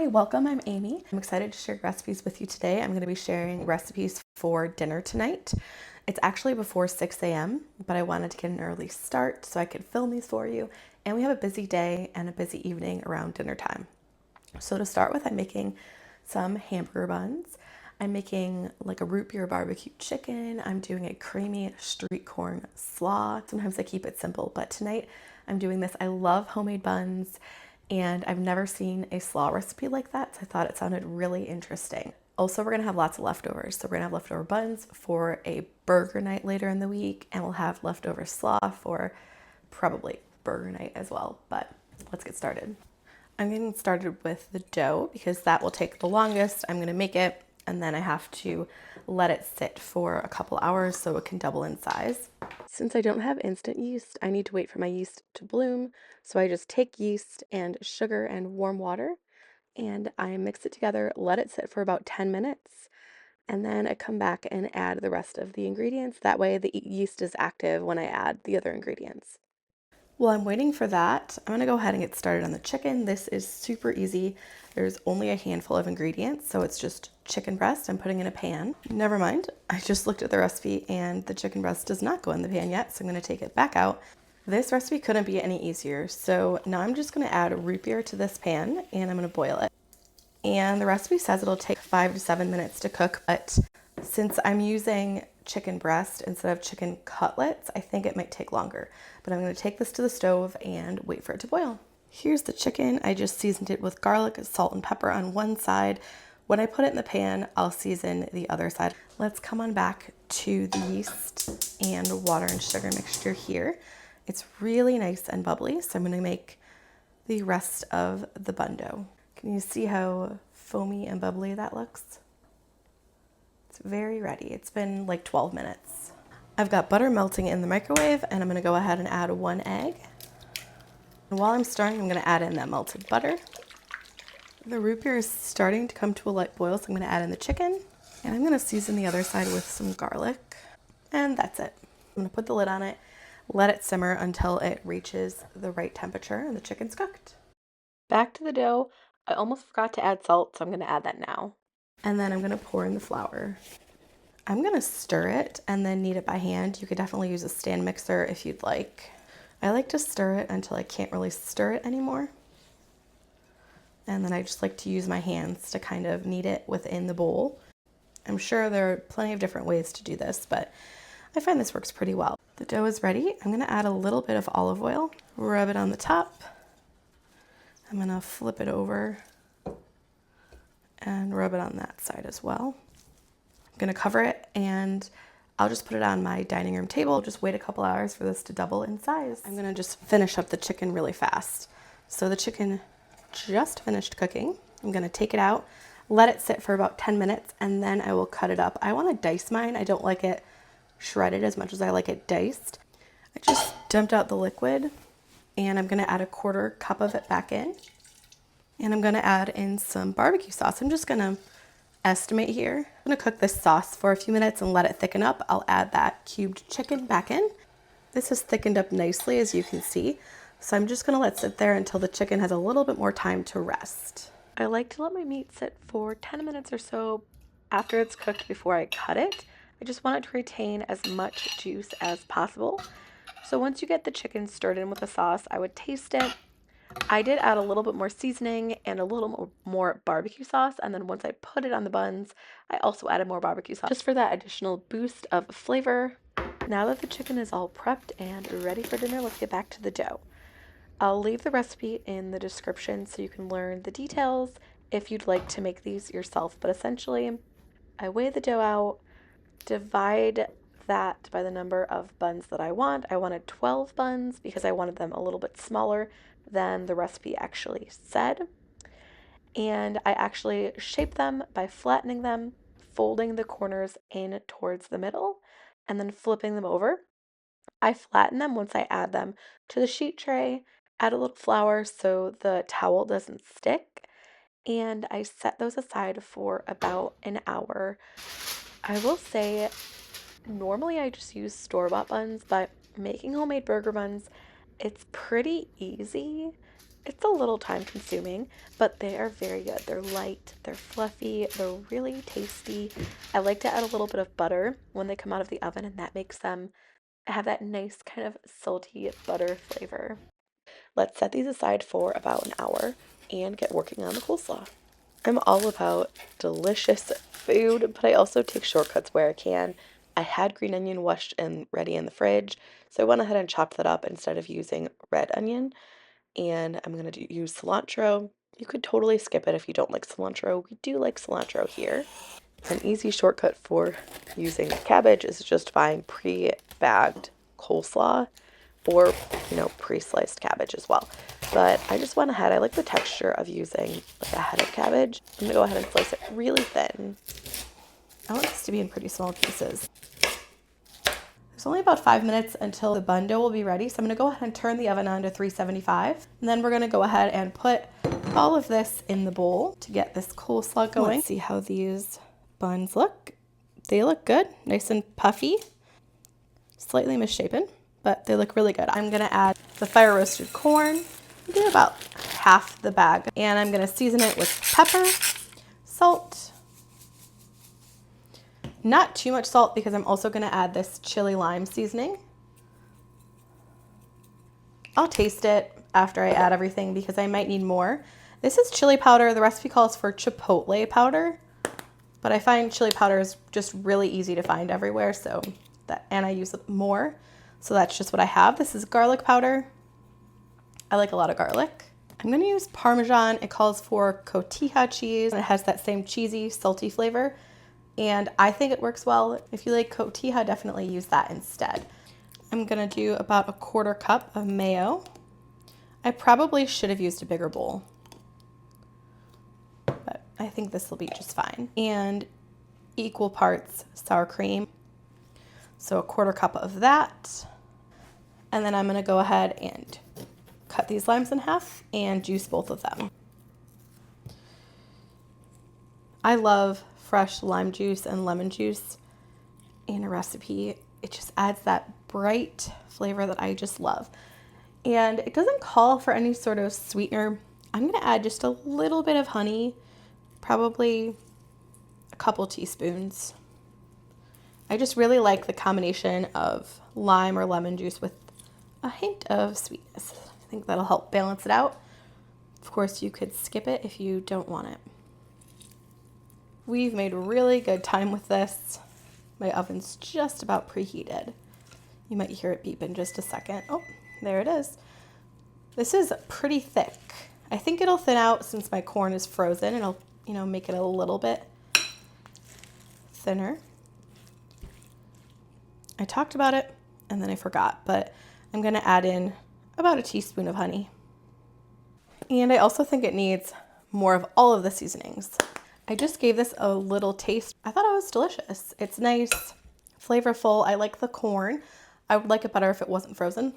Hi, welcome. I'm Amy. I'm excited to share recipes with you today. I'm going to be sharing recipes for dinner tonight. It's actually before 6 a.m., but I wanted to get an early start so I could film these for you. And we have a busy day and a busy evening around dinner time. So to start with, I'm making some hamburger buns. I'm making like a root beer barbecue chicken. I'm doing a creamy street corn slaw. Sometimes I keep it simple, but tonight I'm doing this. I love homemade buns and I've never seen a slaw recipe like that, so I thought it sounded really interesting. Also, we're gonna have lots of leftovers. So we're gonna have leftover buns for a burger night later in the week, and we'll have leftover slaw for probably burger night as well. But let's get started. I'm getting started with the dough because that will take the longest. I'm gonna make it and then I have to let it sit for a couple hours so it can double in size. Since I don't have instant yeast, I need to wait for my yeast to bloom. So I just take yeast and sugar and warm water and I mix it together, let it sit for about 10 minutes, and then I come back and add the rest of the ingredients. That way the yeast is active when I add the other ingredients. While I'm waiting for that, I'm gonna go ahead and get started on the chicken. This is super easy. There's only a handful of ingredients, so it's just chicken breast I'm putting in a pan. Never mind, I just looked at the recipe and the chicken breast does not go in the pan yet, so I'm gonna take it back out. This recipe couldn't be any easier, so now I'm just gonna add root beer to this pan and I'm gonna boil it. And the recipe says it'll take 5 to 7 minutes to cook, but since I'm using chicken breast instead of chicken cutlets, I think it might take longer. But I'm going to take this to the stove and wait for it to boil. Here's the chicken. I just seasoned it with garlic, salt, and pepper on one side. When I put it in the pan, I'll season the other side. Let's come on back to the yeast and water and sugar mixture here. It's really nice and bubbly, so I'm going to make the rest of the bun dough. Can you see how foamy and bubbly that looks? It's very ready. It's been like 12 minutes. I've got butter melting in the microwave and I'm gonna go ahead and add 1 egg. And while I'm stirring, I'm gonna add in that melted butter. The root beer is starting to come to a light boil, so I'm gonna add in the chicken. And I'm gonna season the other side with some garlic. And that's it. I'm gonna put the lid on it, let it simmer until it reaches the right temperature and the chicken's cooked. Back to the dough. I almost forgot to add salt, so I'm gonna add that now. And then I'm gonna pour in the flour. I'm gonna stir it and then knead it by hand. You could definitely use a stand mixer if you'd like. I like to stir it until I can't really stir it anymore. And then I just like to use my hands to kind of knead it within the bowl. I'm sure there are plenty of different ways to do this, but I find this works pretty well. The dough is ready. I'm gonna add a little bit of olive oil, rub it on the top. I'm gonna flip it over and rub it on that side as well. I'm gonna cover it and I'll just put it on my dining room table. Just wait a couple hours for this to double in size. I'm gonna just finish up the chicken really fast. So the chicken just finished cooking. I'm gonna take it out, let it sit for about 10 minutes, and then I will cut it up. I wanna dice mine. I don't like it shredded as much as I like it diced. I just dumped out the liquid and I'm gonna add a 1/4 cup of it back in. And I'm gonna add in some barbecue sauce. I'm just gonna estimate here. I'm gonna cook this sauce for a few minutes and let it thicken up. I'll add that cubed chicken back in. This has thickened up nicely, as you can see. So I'm just gonna let it sit there until the chicken has a little bit more time to rest. I like to let my meat sit for 10 minutes or so after it's cooked before I cut it. I just want it to retain as much juice as possible. So once you get the chicken stirred in with the sauce, I would taste it. I did add a little bit more seasoning and a little more barbecue sauce, and then once I put it on the buns, I also added more barbecue sauce just for that additional boost of flavor. Now that the chicken is all prepped and ready for dinner, let's get back to the dough. I'll leave the recipe in the description so you can learn the details if you'd like to make these yourself, but essentially I weigh the dough out, divide that by the number of buns that I want. I wanted 12 buns because I wanted them a little bit smaller than the recipe actually said. And I actually shape them by flattening them, folding the corners in towards the middle, and then flipping them over. I flatten them once I add them to the sheet tray, add a little flour so the towel doesn't stick, and I set those aside for about an hour. I will say, normally I just use store-bought buns, but making homemade burger buns, it's pretty easy. It's a little time consuming, but they are very good. They're light, they're fluffy, they're really tasty. I like to add a little bit of butter when they come out of the oven, and that makes them have that nice kind of salty butter flavor. Let's set these aside for about an hour and get working on the coleslaw. I'm all about delicious food, but I also take shortcuts where I can. I had green onion washed and ready in the fridge, so I went ahead and chopped that up instead of using red onion. And I'm going to use cilantro. You could totally skip it if you don't like cilantro. We do like cilantro here. An easy shortcut for using cabbage is just buying pre-bagged coleslaw or, pre-sliced cabbage as well. But I just went ahead. I like the texture of using like a head of cabbage. I'm going to go ahead and slice it really thin. I want this to be in pretty small pieces. There's only about 5 minutes until the bun dough will be ready, so I'm going to go ahead and turn the oven on to 375. And then we're going to go ahead and put all of this in the bowl to get this coleslaw going. Let's see how these buns look. They look good, nice and puffy, slightly misshapen, but they look really good. I'm going to add the fire roasted corn. I do about half the bag, and I'm going to season it with pepper, salt. Not too much salt because I'm also going to add this chili lime seasoning. I'll taste it after I add everything because I might need more. This is chili powder. The recipe calls for chipotle powder, but I find chili powder is just really easy to find everywhere, and I use it more. So that's just what I have. This is garlic powder. I like a lot of garlic. I'm going to use Parmesan. It calls for cotija cheese, and it has that same cheesy, salty flavor. And I think it works well. If you like cotija, definitely use that instead. I'm gonna do about 1/4 cup of mayo. I probably should have used a bigger bowl, but I think this will be just fine. And equal parts sour cream. So 1/4 cup of that. And then I'm gonna go ahead and cut these limes in half and juice both of them. I love fresh lime juice and lemon juice in a recipe. It just adds that bright flavor that I just love. And it doesn't call for any sort of sweetener. I'm going to add just a little bit of honey, probably a couple teaspoons. I just really like the combination of lime or lemon juice with a hint of sweetness. I think that'll help balance it out. Of course, you could skip it if you don't want it. We've made really good time with this. My oven's just about preheated. You might hear it beep in just a second. Oh, there it is. This is pretty thick. I think it'll thin out since my corn is frozen, and I'll, make it a little bit thinner. I talked about it and then I forgot, but I'm going to add in about a teaspoon of honey. And I also think it needs more of all of the seasonings. I just gave this a little taste. I thought it was delicious. It's nice, flavorful. I like the corn. I would like it better if it wasn't frozen.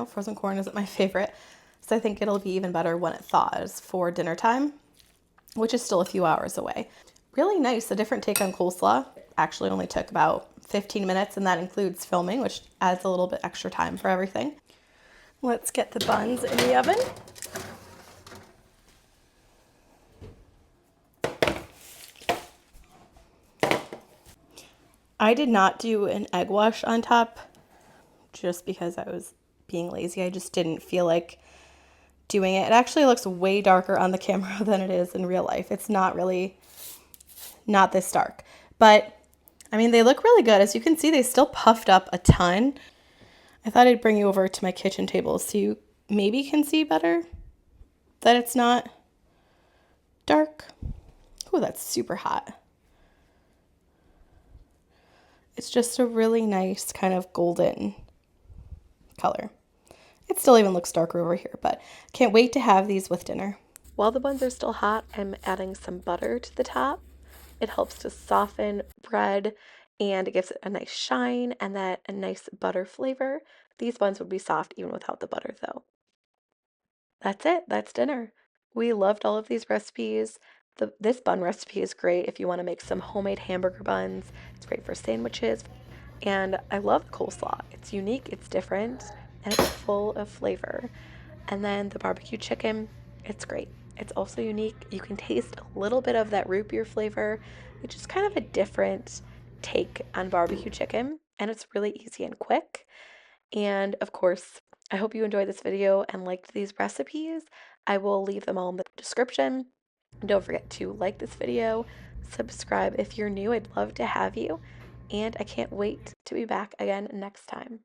Frozen corn isn't my favorite. So I think it'll be even better when it thaws for dinner time, which is still a few hours away. Really nice, a different take on coleslaw. Actually only took about 15 minutes, and that includes filming, which adds a little bit extra time for everything. Let's get the buns in the oven. I did not do an egg wash on top just because I was being lazy. I just didn't feel like doing it. It actually looks way darker on the camera than it is in real life. It's not this dark. But, they look really good. As you can see, they still puffed up a ton. I thought I'd bring you over to my kitchen table so you maybe can see better that it's not dark. Oh, that's super hot. It's just a really nice kind of golden color. It still even looks darker over here, but can't wait to have these with dinner. While the buns are still hot, I'm adding some butter to the top. It helps to soften bread, and it gives it a nice shine and a nice butter flavor. These buns would be soft even without the butter though. That's it. That's dinner. We loved all of these recipes. This bun recipe is great if you want to make some homemade hamburger buns. It's great for sandwiches. And I love the coleslaw. It's unique, it's different, and it's full of flavor. And then the barbecue chicken, it's great. It's also unique. You can taste a little bit of that root beer flavor. It's just kind of a different take on barbecue chicken, and it's really easy and quick. And of course, I hope you enjoyed this video and liked these recipes. I will leave them all in the description. Don't forget to like this video, subscribe if you're new. I'd love to have you. And I can't wait to be back again next time.